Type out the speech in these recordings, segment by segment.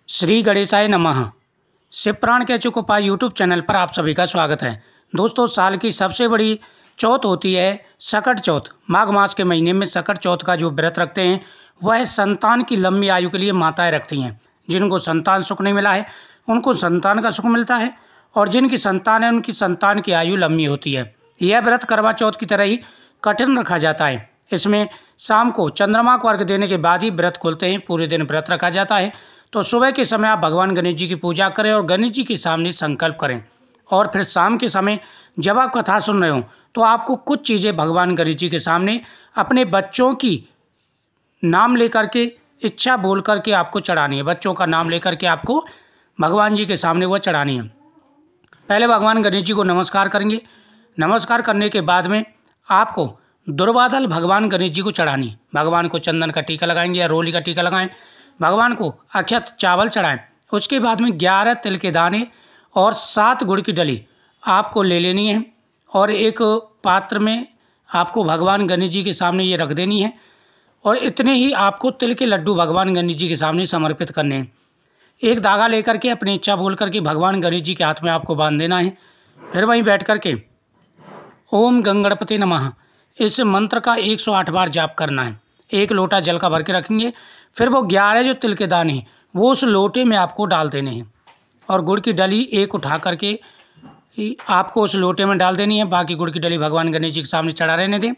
श्री गणेशाय नमः। शिवपुराण के अचूक उपाय यूट्यूब चैनल पर आप सभी का स्वागत है। दोस्तों, साल की सबसे बड़ी चौथ होती है सकट चौथ। माघ मास के महीने में सकट चौथ का जो व्रत रखते हैं वह संतान की लंबी आयु के लिए माताएं रखती हैं। जिनको संतान सुख नहीं मिला है उनको संतान का सुख मिलता है, और जिनकी संतान है उनकी संतान की आयु लंबी होती है। यह व्रत करवा चौथ की तरह ही कठिन रखा जाता है। इसमें शाम को चंद्रमा को अर्घ देने के बाद ही व्रत खोलते हैं। पूरे दिन व्रत रखा जाता है। तो सुबह के समय आप भगवान गणेश जी की पूजा करें और गणेश जी के सामने संकल्प करें, और फिर शाम के समय जब आप कथा सुन रहे हो तो आपको कुछ चीज़ें भगवान गणेश जी के सामने अपने बच्चों की नाम लेकर के इच्छा बोल करके आपको चढ़ानी है। बच्चों का नाम लेकर के आपको भगवान जी के सामने वह चढ़ानी है। पहले भगवान गणेश जी को नमस्कार करेंगे। नमस्कार करने के बाद में आपको दुर्वादल भगवान गणेश जी को चढ़ानी। भगवान को चंदन का टीका लगाएंगे या रोली का टीका लगाएं। भगवान को अक्षत चावल चढ़ाएं। उसके बाद में 11 तिल के दाने और 7 गुड़ की डली आपको ले लेनी है, और एक पात्र में आपको भगवान गणेश जी के सामने ये रख देनी है, और इतने ही आपको तिल के लड्डू भगवान गणेश जी के सामने समर्पित करने हैं। एक धागा लेकर के अपनी इच्छा बोल करके भगवान गणेश जी के हाथ में आपको बांध देना है। फिर वहीं बैठ करके ओम गंगणपति नमः इस मंत्र का 108 बार जाप करना है। एक लोटा जल का भर के रखेंगे। फिर वो 11 जो तिल के दाने हैं वो उस लोटे में आपको डाल देने हैं, और गुड़ की डली एक उठा करके आपको उस लोटे में डाल देनी है। बाकी गुड़ की डली भगवान गणेश जी के सामने चढ़ा रहने दें।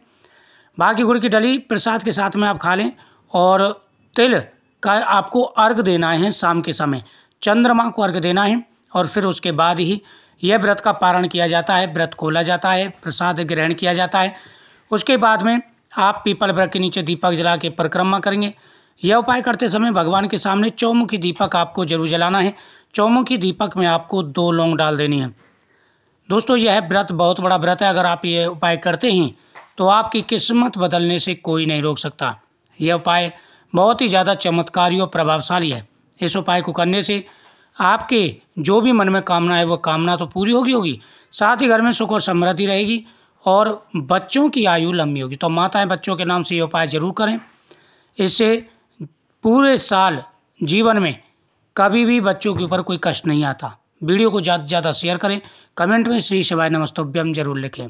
बाकी गुड़ की डली प्रसाद के साथ में आप खा लें, और तिल का आपको अर्घ देना है। शाम के समय चंद्रमा को अर्घ देना है, और फिर उसके बाद ही यह व्रत का पारण किया जाता है। व्रत खोला जाता है, प्रसाद ग्रहण किया जाता है। उसके बाद में आप पीपल वृक्ष के नीचे दीपक जला के परिक्रमा करेंगे। यह उपाय करते समय भगवान के सामने चौमुखी दीपक आपको जरूर जलाना है। चौमुखी दीपक में आपको 2 लौंग डाल देनी है। दोस्तों, यह व्रत बहुत बड़ा व्रत है। अगर आप ये उपाय करते हैं तो आपकी किस्मत बदलने से कोई नहीं रोक सकता। यह उपाय बहुत ही ज़्यादा चमत्कारी और प्रभावशाली है। इस उपाय को करने से आपके जो भी मन में कामना है वो कामना तो पूरी होगी, साथ ही घर में सुख और समृद्धि रहेगी, और बच्चों की आयु लंबी होगी। तो माताएं बच्चों के नाम से ये उपाय जरूर करें। इससे पूरे साल जीवन में कभी भी बच्चों के ऊपर कोई कष्ट नहीं आता। वीडियो को ज़्यादा से ज़्यादा शेयर करें। कमेंट में श्री शिवाय नमस्तुभ्यम जरूर लिखें।